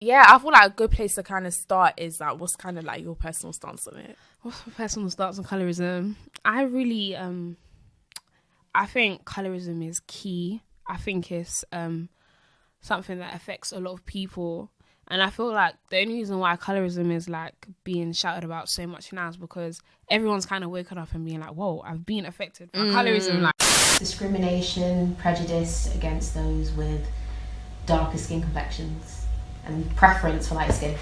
Yeah, I feel like a good place to kind of start is like, what's kind of like your personal stance on it? What's my personal stance on colorism? I really, I think colorism is key. I think it's something that affects a lot of people. And I feel like the only reason why colorism is like being shouted about so much now is because everyone's kind of waking up and being like, whoa, I've been affected by colorism. Like, discrimination, prejudice against those with darker skin complexions and preference for light skin.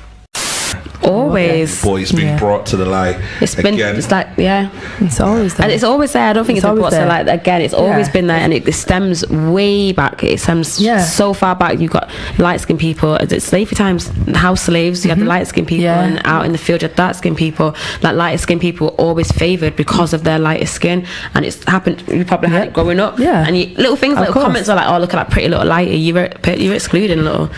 Always. Boy, it's been brought to the light. It's like, it's always there. And it's always there. I don't think it's been brought to the light again. It's always been there, and it stems way back. It stems so far back. You've got light skinned people. It's slavery times, house slaves. You had the light skinned people, and out in the field, you had dark skinned people. Like, lighter skinned people were always favoured because of their lighter skin, and it's happened. You probably had it growing up. And little things, little comments are like, oh, look at that pretty little lighter. You're excluding a little.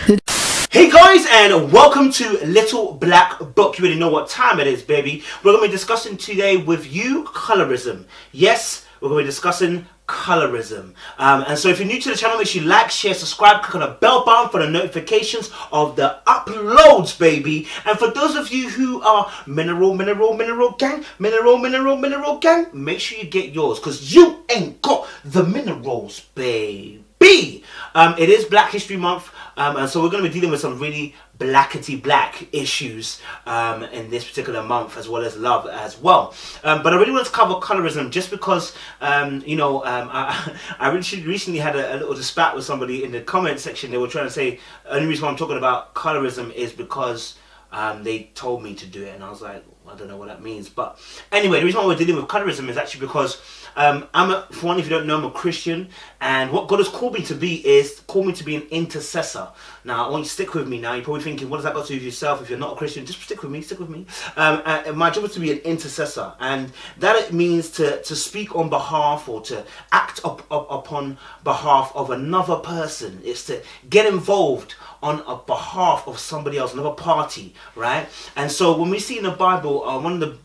Hey guys, and welcome to Little Black Book. You already know what time it is, baby. We're going to be discussing today with you colorism. Yes, we're going to be discussing colorism. And so if you're new to the channel, make sure you like, share, subscribe, click on the bell button for the notifications of the uploads, baby. And for those of you who are mineral gang, make sure you get yours, because you ain't got the minerals, baby. It is Black History Month, and so we're going to be dealing with some really blackety black issues in this particular month, as well as love as well. But I really want to cover colorism just because, I recently had a little spat with somebody in the comment section. They were trying to say, the only reason why I'm talking about colorism is because they told me to do it, and I was like, I don't know what that means. But anyway, the reason why we're dealing with colorism is actually because for one, if you don't know, I'm a Christian, and what God has called me to be is an intercessor. Now, I want you to stick with me now. You're probably thinking, what does that got to do with yourself? If you're not a Christian, just stick with me. My job is to be an intercessor, and that it means to speak on behalf, or to act upon behalf of another person. It's to get involved on a behalf of somebody else, another party, right? And so when we see in the Bible, one of the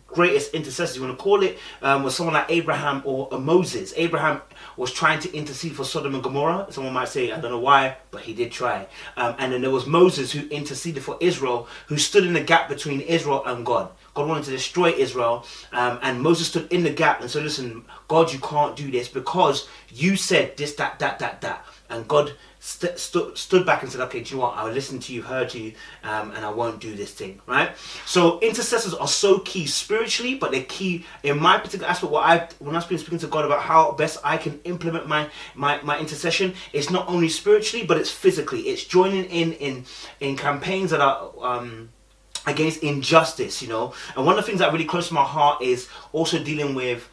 greatest intercessors, you want to call it, was someone like Abraham or Moses. Abraham was trying to intercede for Sodom and Gomorrah. Someone might say, I don't know why, but he did try. And then there was Moses, who interceded for Israel, who stood in the gap between Israel and God. God wanted to destroy Israel, and Moses stood in the gap and said, listen, God, you can't do this because you said this, that. And God stood back and said, okay, do you know what? I'll listen to you, heard you, and I won't do this thing, right? So intercessors are so key spiritually, but they're key in my particular aspect. When I've been speaking to God about how best I can implement my intercession, it's not only spiritually, but it's physically. It's joining in campaigns that are against injustice, and one of the things that really close to my heart is also dealing with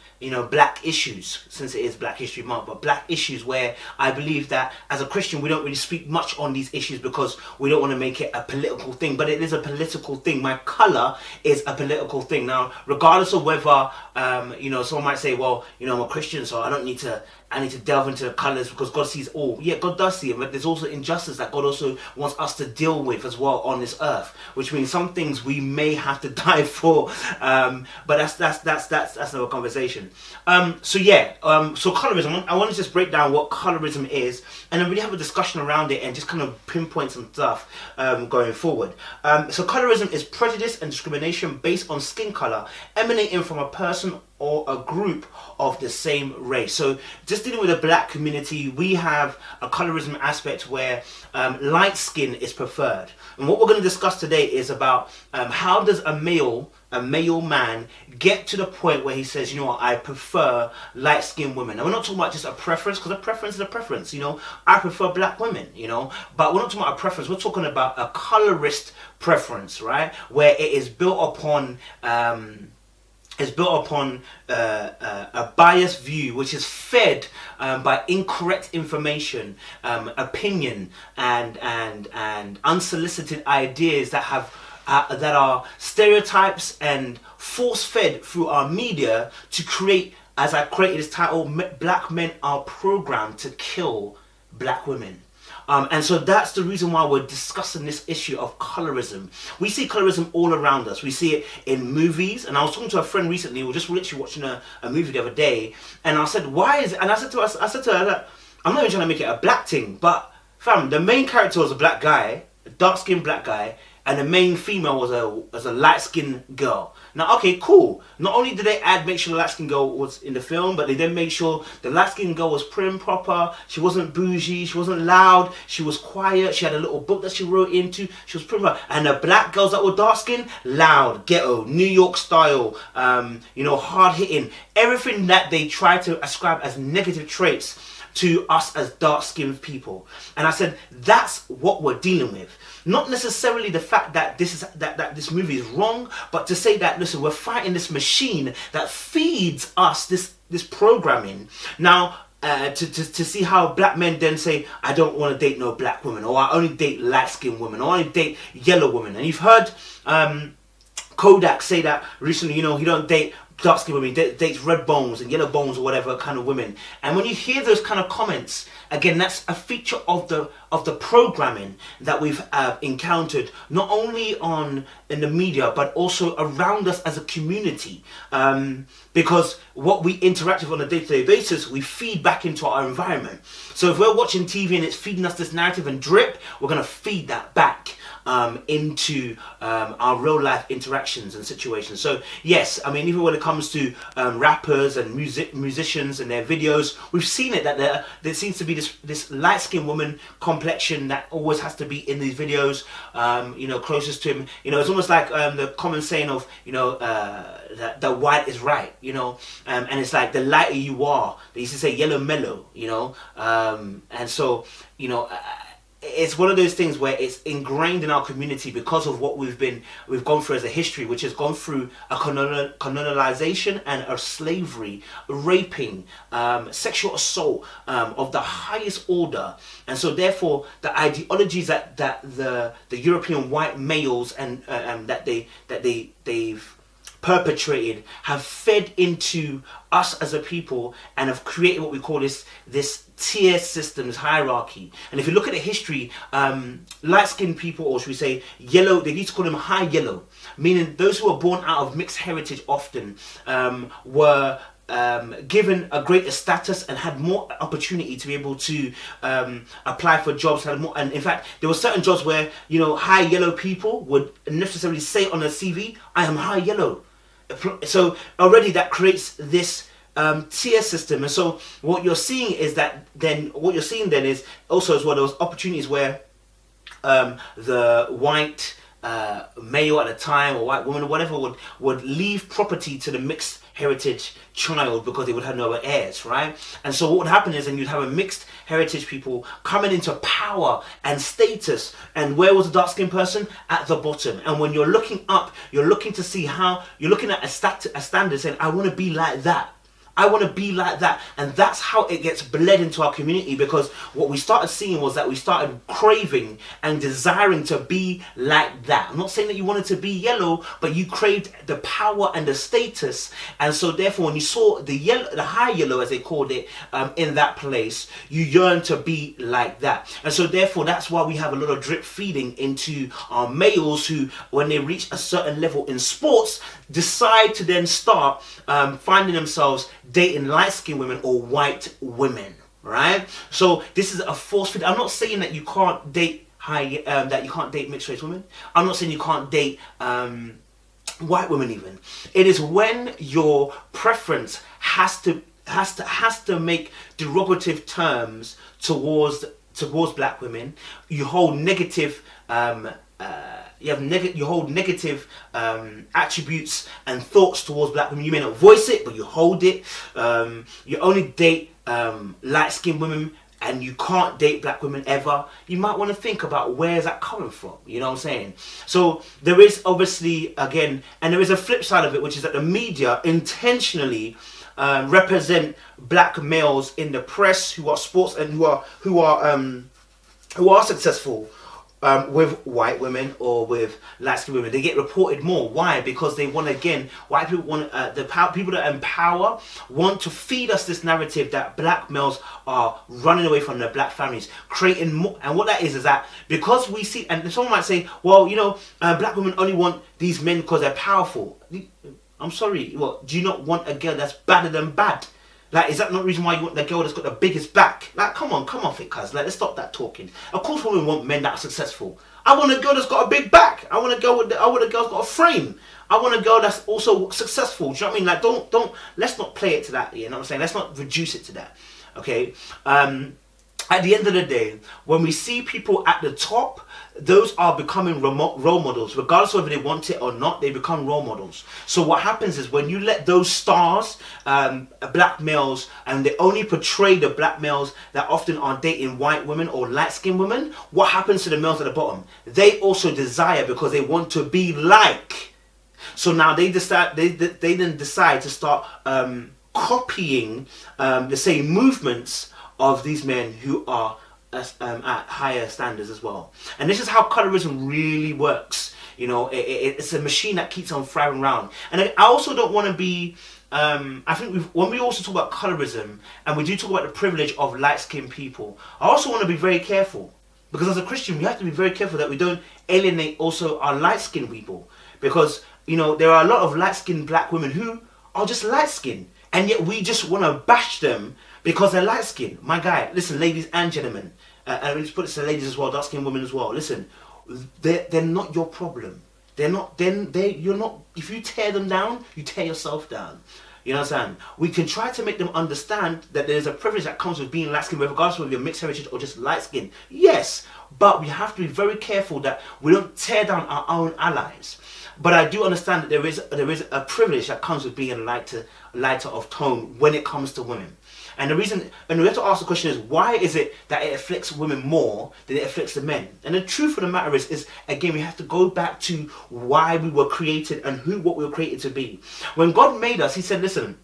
black issues, since it is Black History Month, but black issues where I believe that as a Christian we don't really speak much on these issues because we don't want to make it a political thing, but it is a political thing. My colour is a political thing. Now, regardless of whether someone might say, well, I'm a Christian, so I need to delve into the colours because God sees all. Yeah, God does see it, but there's also injustice that God also wants us to deal with as well on this earth, which means some things we may have to die for, but that's another conversation. So colorism, I want to just break down what colorism is, and then really have a discussion around it and just kind of pinpoint some stuff going forward. So colorism is prejudice and discrimination based on skin colour emanating from a person or a group of the same race. So just dealing with the black community, we have a colorism aspect where light skin is preferred. And what we're going to discuss today is about how does a male man get to the point where he says, you know what, I prefer light-skinned women. And we're not talking about just a preference, because a preference is a preference, I prefer black women, but we're not talking about a preference, we're talking about a colorist preference, right? Where it is built upon a biased view, which is fed by incorrect information, opinion, and unsolicited ideas that are stereotypes and force-fed through our media to create, as I created this title, Black Men Are Programmed to Kill Black Women. And so that's the reason why we're discussing this issue of colorism. We see colorism all around us. We see it in movies. And I was talking to a friend recently. We were just literally watching a movie the other day. And I said, why is it? And I said to her, I'm not even trying to make it a black thing. But fam, the main character was a black guy. a dark-skinned black guy, and the main female was a light-skinned girl. Now, okay, cool. Not only did they make sure the light-skinned girl was in the film, but they then made sure the light-skinned girl was prim, proper. She wasn't bougie. She wasn't loud. She was quiet. She had a little book that she wrote into. She was prim. And the black girls that were dark-skinned, loud, ghetto, New York style, hard-hitting. Everything that they tried to ascribe as negative traits to us as dark-skinned people. And I said, that's what we're dealing with. Not necessarily the fact that this movie is wrong, but to say that, listen, we're fighting this machine that feeds us this programming. Now, to see how black men then say, I don't want to date no black women, or I only date light-skinned women, or I only date yellow women. And you've heard Kodak say that recently, he don't date dark-skinned women, he dates red bones and yellow bones or whatever kind of women. And when you hear those kind of comments, again, that's a feature of the programming that we've encountered, not only in the media, but also around us as a community. Because what we interact with on a day-to-day basis, we feed back into our environment. So if we're watching TV and it's feeding us this narrative and drip, we're going to feed that back into our real life interactions and situations. So yes, I mean, even when it comes to rappers and musicians and their videos, we've seen it that there seems to be this light-skinned woman complexion that always has to be in these videos, closest to him. It's almost like the common saying of, that the white is right, and it's like the lighter you are, they used to say yellow mellow, and so, it's one of those things where it's ingrained in our community because of what we've gone through as a history, which has gone through a colonialization and a slavery, raping, sexual assault of the highest order. And so therefore the ideologies that the European white males and that they've perpetrated have fed into us as a people and have created what we call this tier system, this hierarchy. And if you look at the history, light-skinned people, or should we say yellow, they used to call them high yellow, meaning those who were born out of mixed heritage often were given a greater status and had more opportunity to be able to apply for jobs, had more. And in fact, there were certain jobs where high yellow people would necessarily say on their CV, I am high yellow. So already that creates this tier system. And so what you're seeing then is also as well those opportunities where the white male at the time, or white woman or whatever, would leave property to the mixed heritage child because they would have no heirs, right? And so what would happen is, and you'd have a mixed heritage people coming into power and status, and where was the dark-skinned person? At the bottom. And when you're looking up, you're looking to see how, you're looking at a standard saying, I want to be like that. I want to be like that. And that's how it gets bled into our community, because what we started seeing was that we started craving and desiring to be like that. I'm not saying that you wanted to be yellow, but you craved the power and the status. And so therefore, when you saw the high yellow, as they called it, in that place, you yearned to be like that. And so therefore, that's why we have a lot of drip feeding into our males who, when they reach a certain level in sports, decide to then start finding themselves dating light-skinned women or white women, right? So this is a force feed. I'm not saying that you can't date that you can't date mixed race women. I'm not saying you can't date white women even. It is when your preference has to make derogative terms towards black women. You hold negative you hold negative attributes and thoughts towards black women. You may not voice it, but you hold it. You only date light-skinned women, and you can't date black women ever. You might want to think about where's that coming from. You know what I'm saying? So there is obviously, again, and there is a flip side of it, which is that the media intentionally represent black males in the press who are sports and who are successful. With white women or with light-skinned women, they get reported more. Why? Because they want, again, white people want people that empower want to feed us this narrative that black males are running away from their black families, creating more. And what that is that because we see, and someone might say, well, black women only want these men because they're powerful. I'm sorry, what? Do you not want a girl that's badder than bad? Like, is that not the reason why you want the girl that's got the biggest back? Like, come off it, cuz. Like, let's stop that talking. Of course women want men that are successful. I want a girl that's got a big back. I want a girl that's got a frame. I want a girl that's also successful. Do you know what I mean? Like, don't let's not play it to that. You know what I'm saying? Let's not reduce it to that. Okay. At the end of the day, when we see people at the top, those are becoming role models. Regardless of whether they want it or not, they become role models. So what happens is when you let those stars, black males, and they only portray the black males that often are dating white women or light-skinned women, what happens to the males at the bottom? They also desire because they want to be like. So now they then decide to start copying the same movements of these men who are at higher standards as well. And this is how colorism really works. You know, it's a machine that keeps on thriving around. And I also don't want to be I think when we also talk about colorism and we do talk about the privilege of light-skinned people, I also want to be very careful, because as a Christian we have to be very careful that we don't alienate also our light-skinned people, because you know there are a lot of light-skinned black women who are just light-skinned, and yet we just want to bash them because they're light skinned. My guy, listen, ladies and gentlemen, and we just put it to ladies as well, dark skinned women as well. Listen, they're not your problem. You're not. If you tear them down, you tear yourself down. You know what I'm saying? We can try to make them understand that there's a privilege that comes with being light skinned, regardless of whether you're mixed heritage or just light skinned. Yes, but we have to be very careful that we don't tear down our own allies. But I do understand that there is a privilege that comes with being lighter of tone when it comes to women. And the reason, and we have to ask the question is, why is it that it afflicts women more than it afflicts the men? And the truth of the matter is again, we have to go back to why we were created and what we were created to be. When God made us, he said, listen,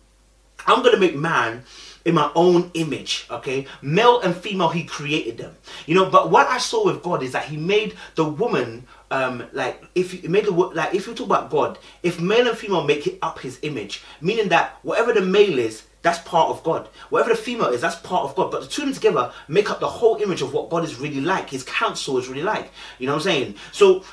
I'm going to make man in my own image, okay? Male and female, he created them. You know, but what I saw with God is that he made the woman, if you talk about God, if male and female make it up his image, meaning that whatever the male is, that's part of God. Whatever the female is, that's part of God. But the two of them together make up the whole image of what God is really like, his counsel is really like. You know what I'm saying? So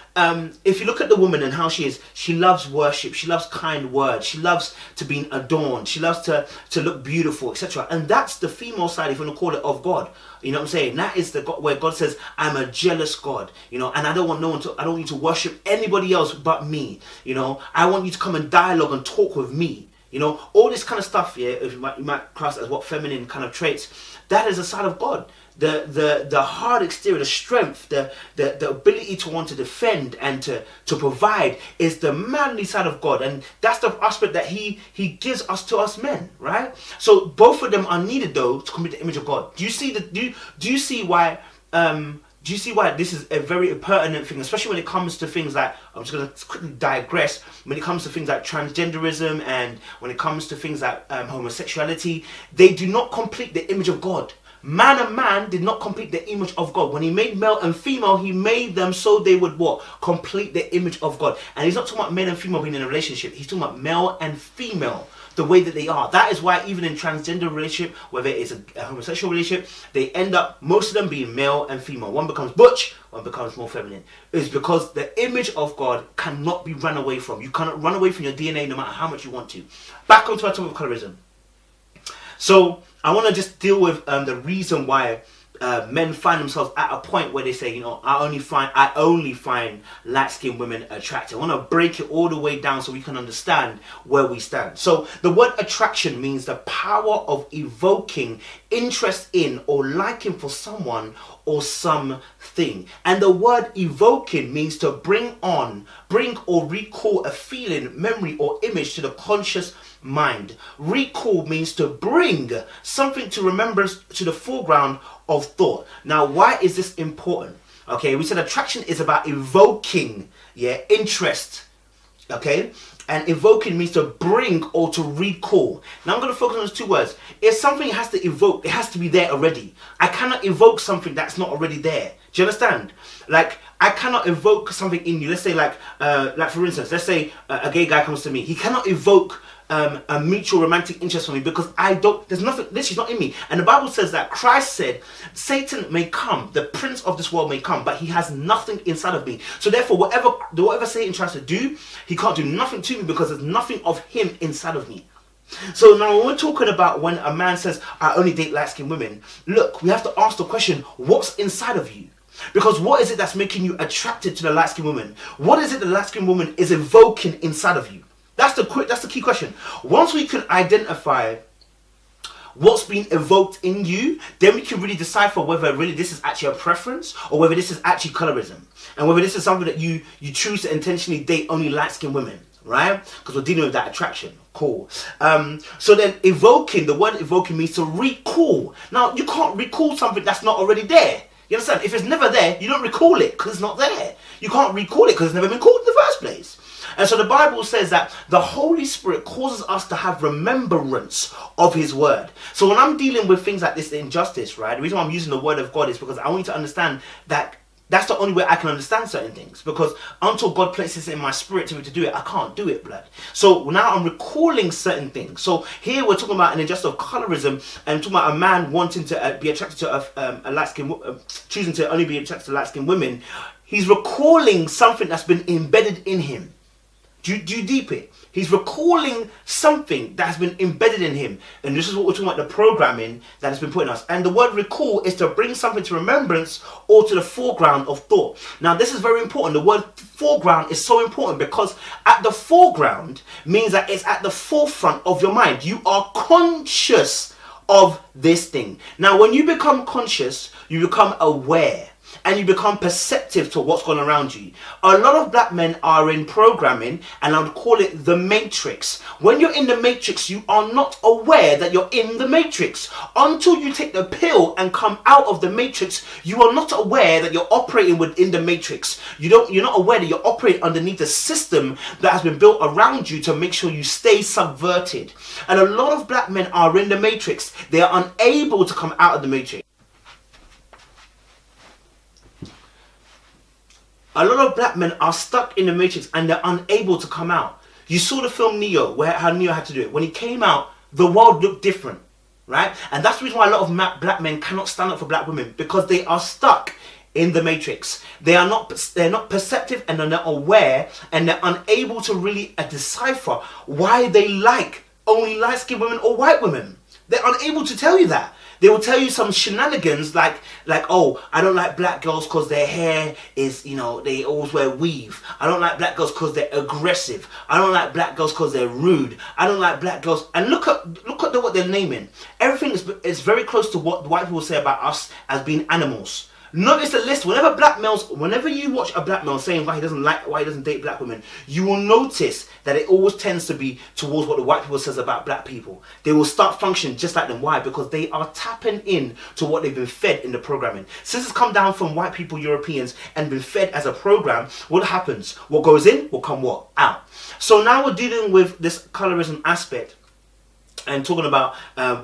if you look at the woman and how she is, she loves worship, she loves kind words, she loves to be adorned, she loves to look beautiful, etc. And that's the female side, if you want to call it, of God. You know what I'm saying? That is the God where God says, I'm a jealous God, you know, and I don't want you to worship anybody else but me. You know, I want you to come and dialogue and talk with me. You know, all this kind of stuff, yeah, you might class as what feminine kind of traits, that is a side of God. The hard exterior, the strength, the ability to want to defend and to provide is the manly side of God. And that's the aspect that he gives us to us men, right? So both of them are needed though to complete the image of God. Do you see why this is a very pertinent thing, especially when it comes to things like, I'm just going to quickly digress, when it comes to things like transgenderism and when it comes to things like homosexuality, they do not complete the image of God. Man and man did not complete the image of God. When he made male and female, he made them so they would what? Complete the image of God. And he's not talking about male and female being in a relationship. He's talking about male and female, the way that they are. That is why even in transgender relationship, whether it's a homosexual relationship, they end up, most of them being male and female. One becomes butch, one becomes more feminine. It's because the image of God cannot be run away from. You cannot run away from your DNA no matter how much you want to. Back onto our topic of colorism. So I want to just deal with the reason why men find themselves at a point where they say, you know, I only find light-skinned women attractive. I want to break it all the way down so we can understand where we stand. So the word attraction means the power of evoking interest in or liking for someone or something. And the word evoking means to bring or recall a feeling, memory or image to the conscious mind. Recall means to bring something to remembrance to the foreground of thought. Now, why is this important? Okay, we said attraction is about evoking, interest. Okay, and evoking means to bring or to recall. Now I'm going to focus on those two words. If something has to evoke, it has to be there already. I cannot evoke something that's not already there. Do you understand? Like, I cannot evoke something in you. Let's say like for instance, let's say a gay guy comes to me. He cannot evoke a mutual romantic interest for me because there's nothing, this is not in me. And the Bible says that Christ said, Satan may come, the prince of this world may come, but he has nothing inside of me. So therefore, whatever Satan tries to do, he can't do nothing to me because there's nothing of him inside of me. So now when we're talking about when a man says, I only date light-skinned women, look, we have to ask the question, what's inside of you? Because what is it that's making you attracted to the light-skinned woman? What is it the light-skinned woman is evoking inside of you? That's the key question. Once we can identify what's being evoked in you, then we can really decipher whether really this is actually a preference or whether this is actually colorism, and whether this is something that you choose to intentionally date only light-skinned women, right? Because we're dealing with that attraction. Cool. So then the word evoking means to recall. Now, you can't recall something that's not already there. You understand? If it's never there, you don't recall it because it's not there. You can't recall it because it's never been called in the first place. And so the Bible says that the Holy Spirit causes us to have remembrance of his word. So when I'm dealing with things like this, the injustice, right? The reason why I'm using the word of God is because I want you to understand that that's the only way I can understand certain things. Because until God places it in my spirit to me to do it, I can't do it, blood. So now I'm recalling certain things. So here we're talking about an injustice of colorism, and talking about a man wanting to be attracted to a light-skinned, choosing to only be attracted to light-skinned women. He's recalling something that's been embedded in him. Do you deep it? He's recalling something that has been embedded in him. And this is what we're talking about, the programming that has been put in us. And the word recall is to bring something to remembrance or to the foreground of thought. Now, this is very important. The word foreground is so important because at the foreground means that it's at the forefront of your mind. You are conscious of this thing. Now, when you become conscious, you become aware. And you become perceptive to what's going on around you. A lot of black men are in programming, and I would call it the matrix. When you're in the matrix, you are not aware that you're in the matrix. Until you take the pill and come out of the matrix, you are not aware that you're operating within the matrix. You're not aware that you're operating underneath a system that has been built around you to make sure you stay subverted. And a lot of black men are in the matrix. They are unable to come out of the matrix. A lot of black men are stuck in the matrix and they're unable to come out. You saw the film Neo, how Neo had to do it. When he came out, the world looked different, right? And that's the reason why a lot of black men cannot stand up for black women, because they are stuck in the matrix. They're not perceptive, and they're not aware, and they're unable to really decipher why they like only light-skinned women or white women. They're unable to tell you that. They will tell you some shenanigans like, oh, I don't like black girls because their hair is, they always wear weave. I don't like black girls because they're aggressive. I don't like black girls because they're rude. I don't like black girls. And look at what they're naming. Everything is very close to what white people say about us as being animals. Notice the list. Whenever you watch a black male saying why he doesn't date black women, you will notice that it always tends to be towards what the white people says about black people. They will start functioning just like them. Why? Because they are tapping in to what they've been fed in the programming. Since it's come down from white people, Europeans, and been fed as a program, what happens? What goes in will come what? Out. So now we're dealing with this colorism aspect. And talking about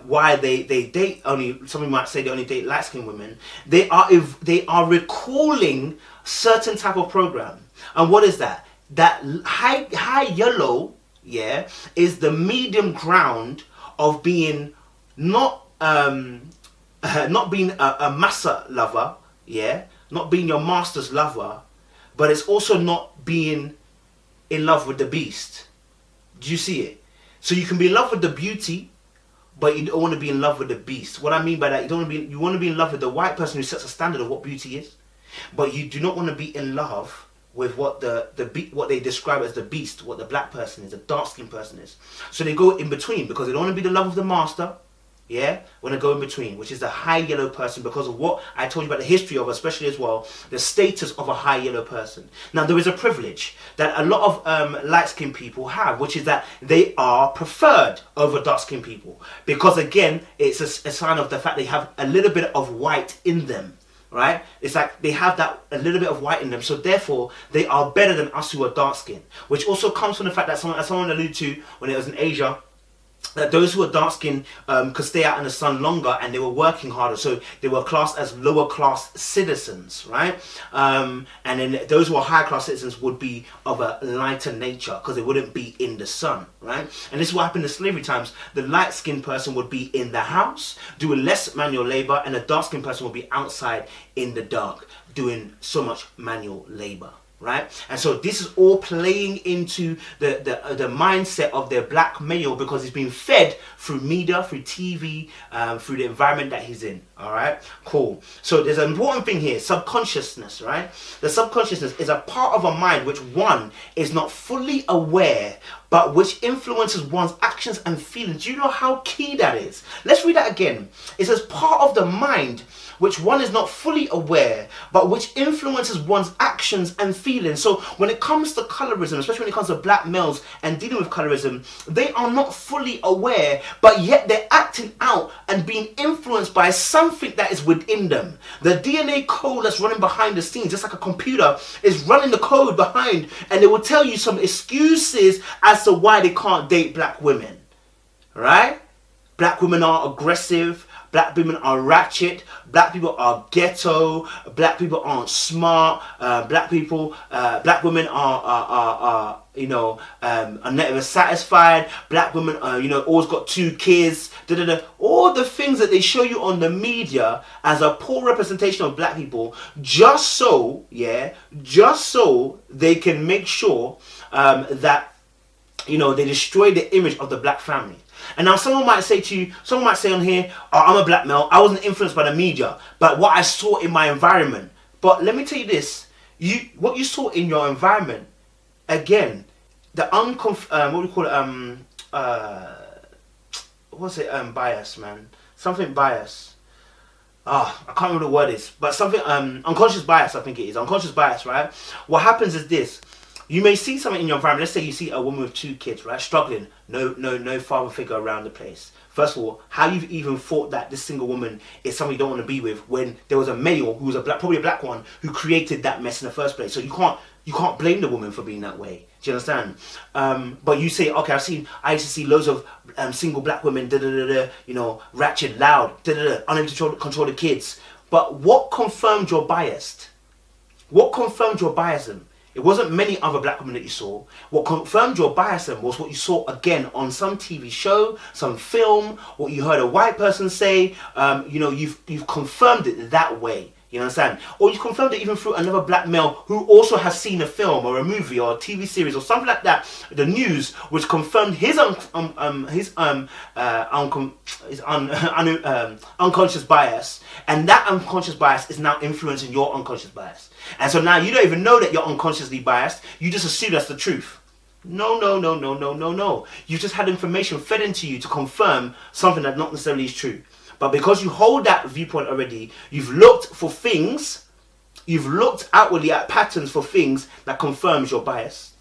why they date only, somebody might say they only date light-skinned women. They are recalling certain type of program. And what is that? That high yellow, yeah, is the medium ground of being not being a massa lover, yeah, not being your master's lover, but it's also not being in love with the beast. Do you see it? So you can be in love with the beauty, but you don't want to be in love with the beast. What I mean by that, you want to be in love with the white person who sets a standard of what beauty is, but you do not want to be in love with what what they describe as the beast, what the black person is, the dark-skinned person is. So they go in between because they don't want to be the love of the master. Yeah, when I go in between, which is the high yellow person, because of what I told you about the history of, especially as well, the status of a high yellow person. Now, there is a privilege that a lot of light-skinned people have, which is that they are preferred over dark-skinned people. Because again, it's a sign of the fact they have a little bit of white in them, right? It's like they have that a little bit of white in them, so therefore they are better than us who are dark-skinned. Which also comes from the fact that someone alluded to when it was in Asia, that those who are dark-skinned could stay out in the sun longer and they were working harder, so they were classed as lower class citizens, right? And then those who are higher class citizens would be of a lighter nature because they wouldn't be in the sun, right? And this is what happened in slavery times. The light-skinned person would be in the house doing less manual labor, and the dark-skinned person would be outside in the dark doing so much manual labor. right? And so this is all playing into the mindset of their black male, because he's been fed through media, through TV, through the environment that he's in. All right, cool. So there's an important thing here: subconsciousness, right? The subconsciousness is a part of a mind which one is not fully aware, but which influences one's actions and feelings. Do you know how key that is? Let's read that again. It says part of the mind which one is not fully aware, but which influences one's actions and feelings. So when it comes to colorism, especially when it comes to black males and dealing with colorism, they are not fully aware, but yet they're acting out and being influenced by something that is within them. The DNA code that's running behind the scenes, just like a computer, is running the code behind, and they will tell you some excuses as to why they can't date black women. Right? Black women are aggressive. Black women are ratchet. Black people are ghetto. Black people aren't smart. Black women are never satisfied. Black women are, always got 2 kids. All the things that they show you on the media as a poor representation of black people, just so they can make sure that they destroy the image of the black family. And now someone might say on here, oh, I'm a black male, I wasn't influenced by the media, but what I saw in my environment. But let me tell you this, what you saw in your environment, again, the bias, man. Something bias. I can't remember the word is, but something, unconscious bias, I think it is. Unconscious bias, right? What happens is this. You may see something in your environment. Let's say you see a woman with 2 kids, right? Struggling. No father figure around the place. First of all, how you've even thought that this single woman is someone you don't want to be with when there was a male who was probably a black one, who created that mess in the first place. So you can't blame the woman for being that way. Do you understand? But you say, okay, I used to see loads of single black women, ratchet, loud, unable to control the kids. But what confirmed your bias? What confirmed your biasm? It wasn't many other black women that you saw. What confirmed your biasm was what you saw again on some TV show, some film, what you heard a white person say. You've confirmed it that way. You understand? Or you confirmed it even through another black male who also has seen a film or a movie or a TV series or something like that. The news, which confirmed his unconscious bias, and that unconscious bias is now influencing your unconscious bias. And so now you don't even know that you're unconsciously biased. You just assume that's the truth. No. You just had information fed into you to confirm something that not necessarily is true. But because you hold that viewpoint already, you've looked outwardly at patterns for things that confirms your bias.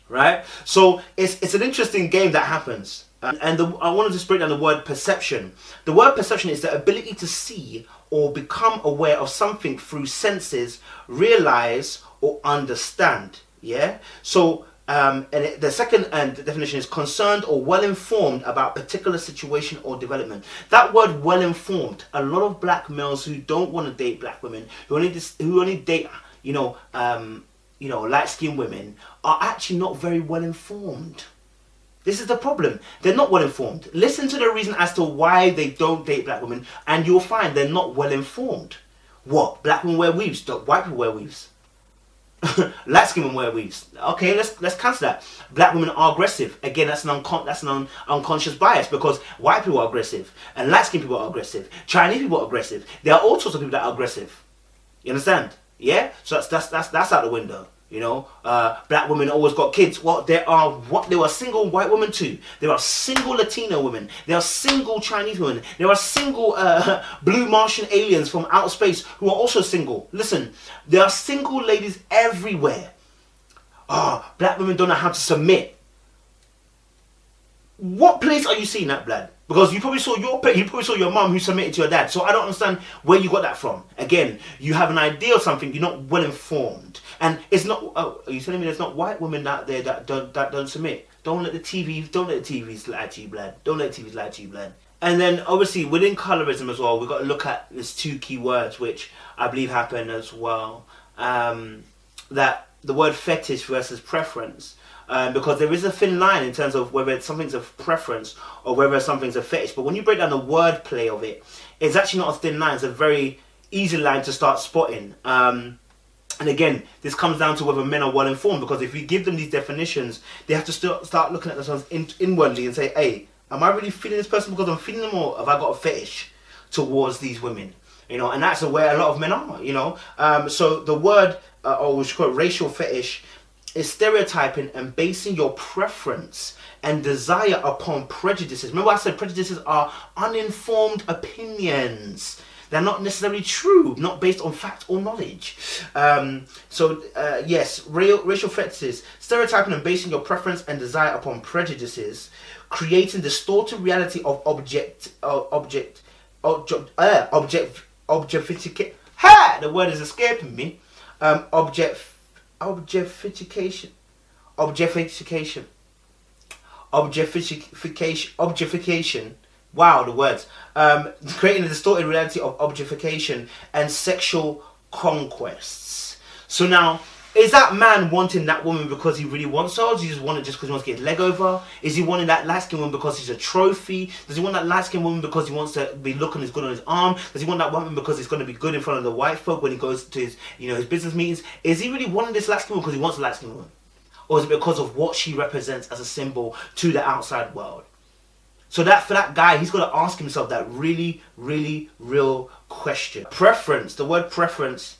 Right? So it's an interesting game that happens. I want to just break down the word perception. The word perception is the ability to see or become aware of something through senses, realize or understand. Yeah? So the second definition is concerned or well-informed about particular situation or development. That word well-informed, a lot of black males who don't want to date black women, who only date light-skinned women, are actually not very well-informed. This is the problem. They're not well-informed. Listen to the reason as to why they don't date black women, and you'll find they're not well-informed. What? Black women wear weaves. Don't white people wear weaves? Light skin women wear weaves. Okay, let's cancel that. Black women are aggressive. Again, that's an unconscious bias, because white people are aggressive and light skin people are aggressive. Chinese people are aggressive. There are all sorts of people that are aggressive. You understand? Yeah. So that's out the window. Black women always got kids. Well, there are single white women too. There are single Latino women. There are single Chinese women. There are single blue Martian aliens from outer space who are also single. Listen, there are single ladies everywhere. Black women don't know how to submit. What place are you seeing that, blood? Because you probably saw your mum who submitted to your dad. So I don't understand where you got that from. Again, you have an idea of something. You're not well informed, and it's not. Are you telling me there's not white women out there that don't submit? Don't let the TVs lie to you, blood. Don't let TVs lie to you, blood. And then obviously within colorism as well, we've got to look at these 2 key words which I believe happen as well. That the word fetish versus preference. Because there is a thin line in terms of whether something's a preference or whether something's a fetish. But when you break down the wordplay of it, it's actually not a thin line. It's a very easy line to start spotting. And again, this comes down to whether men are well informed, because if you give them these definitions, they have to start looking at themselves inwardly and say, hey, am I really feeling this person because I'm feeling them, or have I got a fetish towards these women? You know, and that's where a lot of men are, you know. So the word, or we should call it racial fetish, is stereotyping and basing your preference and desire upon prejudices. Remember I said prejudices are uninformed opinions. They're not necessarily true, not based on fact or knowledge. Yes, racial fetishes, stereotyping and basing your preference and desire upon prejudices, creating distorted reality of objectification. The word is escaping me. Objectification. Wow, the words. Creating a distorted reality of objectification and sexual conquests. So now, is that man wanting that woman because he really wants her? Or does he just want it just because he wants to get his leg over? Is he wanting that light-skinned woman because he's a trophy? Does he want that light-skinned woman because he wants to be looking as good on his arm? Does he want that woman because he's going to be good in front of the white folk when he goes to his, his business meetings? Is he really wanting this light-skinned woman because he wants a light-skinned woman? Or is it because of what she represents as a symbol to the outside world? So that for that guy, he's got to ask himself that really, really real question. Preference, the word preference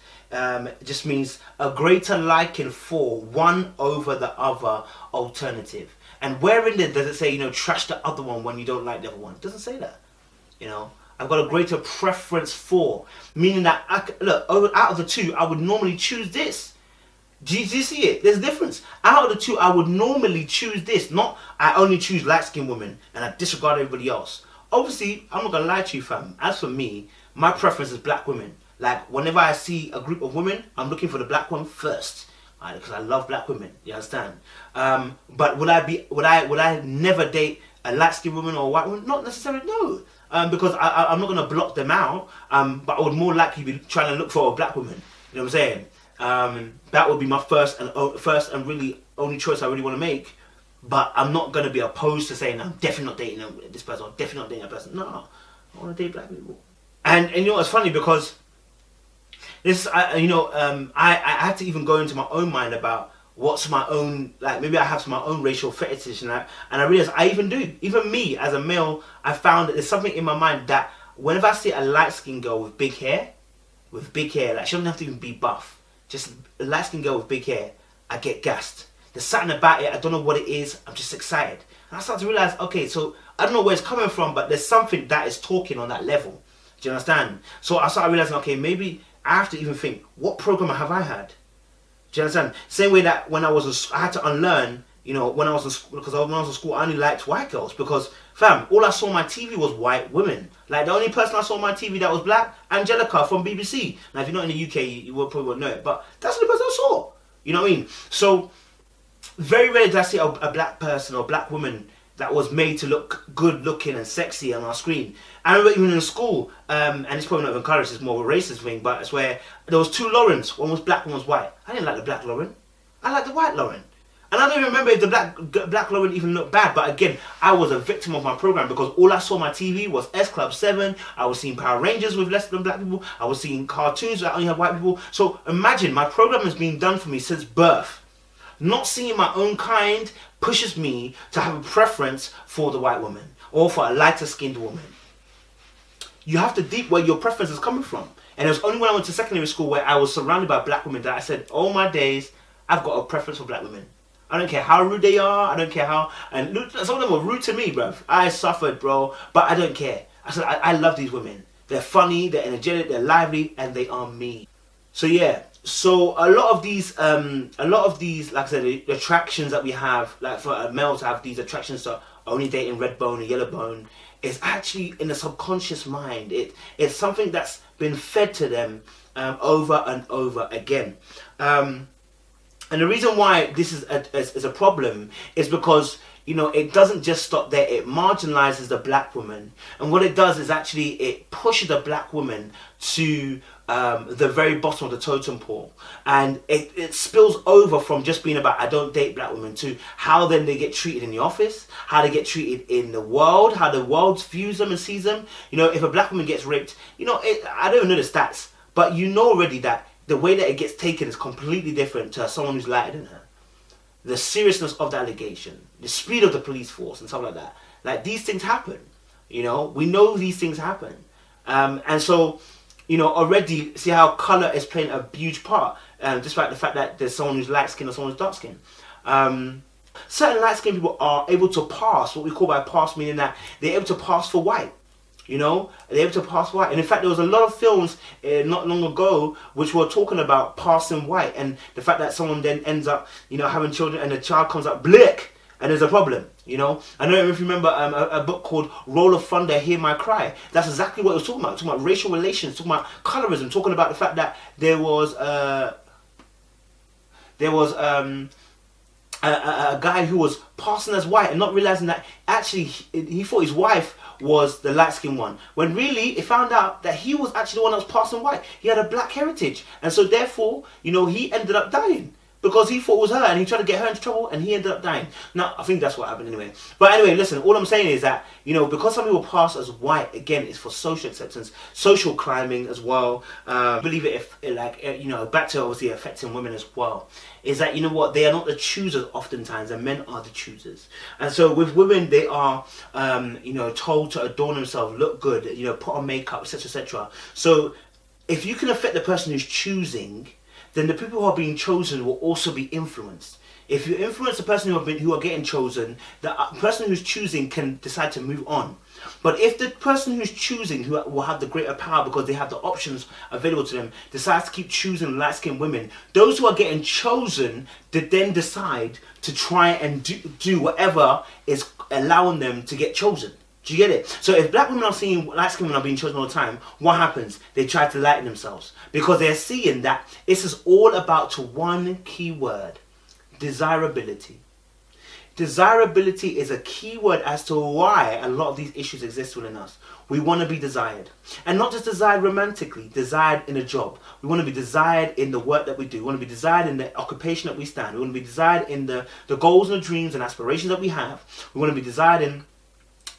just means a greater liking for one over the other alternative. And where in there does it say, trash the other one when you don't like the other one? It doesn't say that. I've got a greater preference for, meaning that, out of the two, I would normally choose this. Do you see it? There's a difference. Out of the two, I would normally choose this. Not, I only choose light-skinned women and I disregard everybody else. Obviously, I'm not going to lie to you, fam. As for me, my preference is black women. Like, whenever I see a group of women, I'm looking for the black one first. Right? Because I love black women. You understand? But would I never date a light-skinned woman or a white woman? Not necessarily, no. Because I'm not going to block them out. But I would more likely be trying to look for a black woman. You know what I'm saying? That would be my first and really only choice I really want to make. But I'm not going to be opposed to saying I'm definitely not dating this person or definitely not dating that person. No, I want to date black people. And it's funny because this I had to even go into my own mind about what's my own, like maybe I have my own racial fetish and I realized I even do. Even me as a male, I found that there's something in my mind that whenever I see a light-skinned girl with big hair, like she doesn't have to even be buff. Just a light-skinned girl with big hair, I get gassed. There's something about it, I don't know what it is, I'm just excited. And I start to realise, okay, so I don't know where it's coming from, but there's something that is talking on that level. Do you understand? So I started realising, okay, maybe I have to even think, what program have I had? Do you understand? Same way that when I had to unlearn, when I was in school, because when I was in school, I only liked white girls because, fam, all I saw on my TV was white women. Like, the only person I saw on my TV that was black, Angelica from BBC. Now, if you're not in the UK, you probably won't know it, but that's the only person I saw. You know what I mean? So, very rarely did I see a black person or black woman that was made to look good looking and sexy on our screen. I remember even in school, and it's probably not even colourist, it's more of a racist thing, but it's where there was two Laurens. One was black, one was white. I didn't like the black Lauren. I liked the white Lauren. And I don't even remember if the black Lauren even looked bad. But again, I was a victim of my program because all I saw on my TV was S Club 7. I was seeing Power Rangers with less than black people. I was seeing cartoons that only had white people. So imagine, my program has been done for me since birth. Not seeing my own kind pushes me to have a preference for the white woman or for a lighter skinned woman. You have to deep where your preference is coming from. And it was only when I went to secondary school where I was surrounded by black women that I said, all my days, I've got a preference for black women. I don't care how rude they are. I don't care how... And some of them were rude to me, bruv. I suffered, bro. But I don't care. I said, I love these women. They're funny, they're energetic, they're lively, and they are me. So, yeah. So, a lot of these, like I said, the attractions that we have, like for a male to have these attractions to only dating red bone and yellow bone, is actually in the subconscious mind. It's something that's been fed to them over and over again. And the reason why this is a problem is because, it doesn't just stop there. It marginalizes the black woman. And what it does is actually it pushes the black woman to the very bottom of the totem pole. And it spills over from just being about I don't date black women to how then they get treated in the office, how they get treated in the world, how the world views them and sees them. If a black woman gets raped, I don't even know the stats, but already that the way that it gets taken is completely different to someone who's lighter than her. The seriousness of the allegation, the speed of the police force and stuff like that. Like, these things happen, you know, we know these things happen. And so, you know, already see how colour is playing a huge part, despite the fact that there's someone who's light skinned or someone who's dark skinned. Certain light skinned people are able to pass, what we call by pass, meaning that they're able to pass for white. You know, they're able to pass white. And in fact, there was a lot of films not long ago which were talking about passing white and the fact that someone then ends up, you know, having children and the child comes up black and there's a problem, you know. I don't know if you remember a book called Roll of Thunder, Hear My Cry. That's exactly what it was talking about. Talking about racial relations, talking about colorism, talking about the fact that there was a guy who was passing as white and not realizing that actually he thought his wife was the light-skinned one, when really it found out that he was actually the one that was passing white. He had a black heritage, and so therefore, you know, he ended up dying because he thought it was her and he tried to get her into trouble and he ended up dying. Now, I think that's what happened anyway. But anyway, listen, all I'm saying is that, you know, because some people pass as white, again, it's for social acceptance, social climbing as well. I believe it, if like, you know, back to obviously affecting women as well, is that, you know what, they are not the choosers oftentimes, and men are the choosers. And so with women, they are, you know, told to adorn themselves, look good, you know, put on makeup, etc., etc. So if you can affect the person who's choosing, then the people who are being chosen will also be influenced. If you influence the person who are getting chosen, the person who's choosing can decide to move on. But if the person who's choosing, who will have the greater power because they have the options available to them, decides to keep choosing light-skinned women, those who are getting chosen then decide to try and do whatever is allowing them to get chosen. Do you get it? So if black women are seeing light-skinned women are being chosen all the time, what happens? They try to lighten themselves because they're seeing that this is all about to one key word: desirability. Desirability is a key word as to why a lot of these issues exist within us. We want to be desired. And not just desired romantically, desired in a job. We want to be desired in the work that we do. We want to be desired in the occupation that we stand. We want to be desired in the goals and the dreams and aspirations that we have. We want to be desired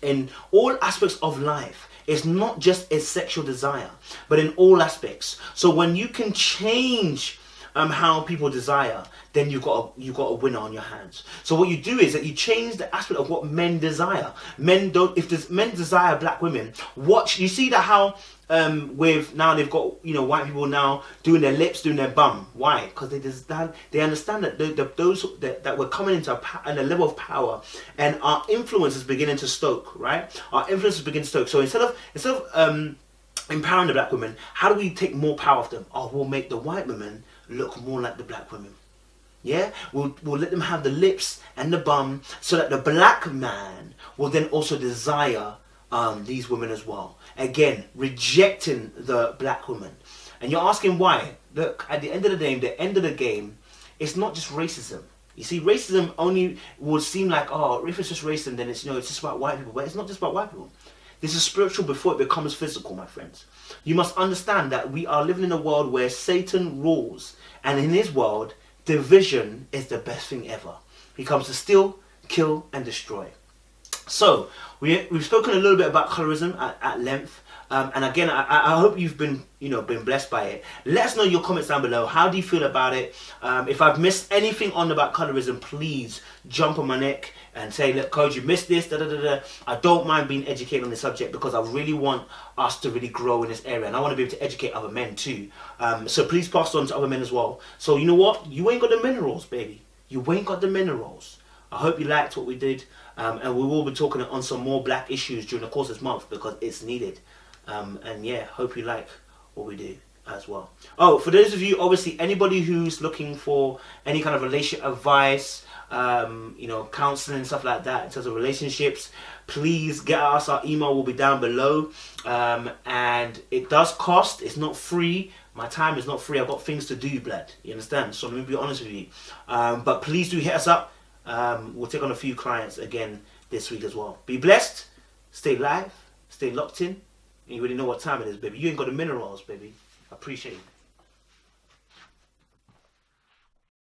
in all aspects of life. It's not just a sexual desire, but in all aspects. So when you can change how people desire, then you've got a winner on your hands. So what you do is that you change the aspect of what men desire. Men desire black women. You see that how with now they've got, you know, white people now doing their lips, doing their bum. Why? Because they understand that those that we're coming into a level of power, and our influence is beginning to stoke. Right? Our influence is beginning to stoke. So instead of empowering the black women, how do we take more power of them? Oh, we'll make the white women look more like the black women. Yeah, we'll let them have the lips and the bum, so that the black man will then also desire these women as well. Again, rejecting the black woman. And you're asking why? Look, at the end of the game, it's not just racism. You see, racism only would seem like, oh, if it's just racism, then it's, you know, it's just about white people. But it's not just about white people. This is spiritual before it becomes physical, my friends. You must understand that we are living in a world where Satan rules, and in his world, division is the best thing ever. He comes to steal, kill, and destroy. So we've spoken a little bit about colorism at length, and again, I hope you've been blessed by it. Let us know your comments down below. How do you feel about it? If I've missed anything on about colorism, please jump on my neck and say, look, Coach, you missed this. I don't mind being educated on the subject because I really want us to really grow in this area, and I want to be able to educate other men too. So please pass it on to other men as well. So you know what? You ain't got the minerals, baby. You ain't got the minerals. I hope you liked what we did, and we will be talking on some more black issues during the course of this month because it's needed. And yeah, hope you like what we do as well. Oh, for those of you, obviously, anybody who's looking for any kind of relationship advice, counseling and stuff like that in terms of relationships, please get us. Our email will be down below, and it does cost. It's not free. My time is not free. I've got things to do, blood. You understand? So let me be honest with you. But please do hit us up. We'll take on a few clients again this week as well. Be blessed. Stay live. Stay locked in. And you already know what time it is, baby. You ain't got the minerals, baby. I appreciate it.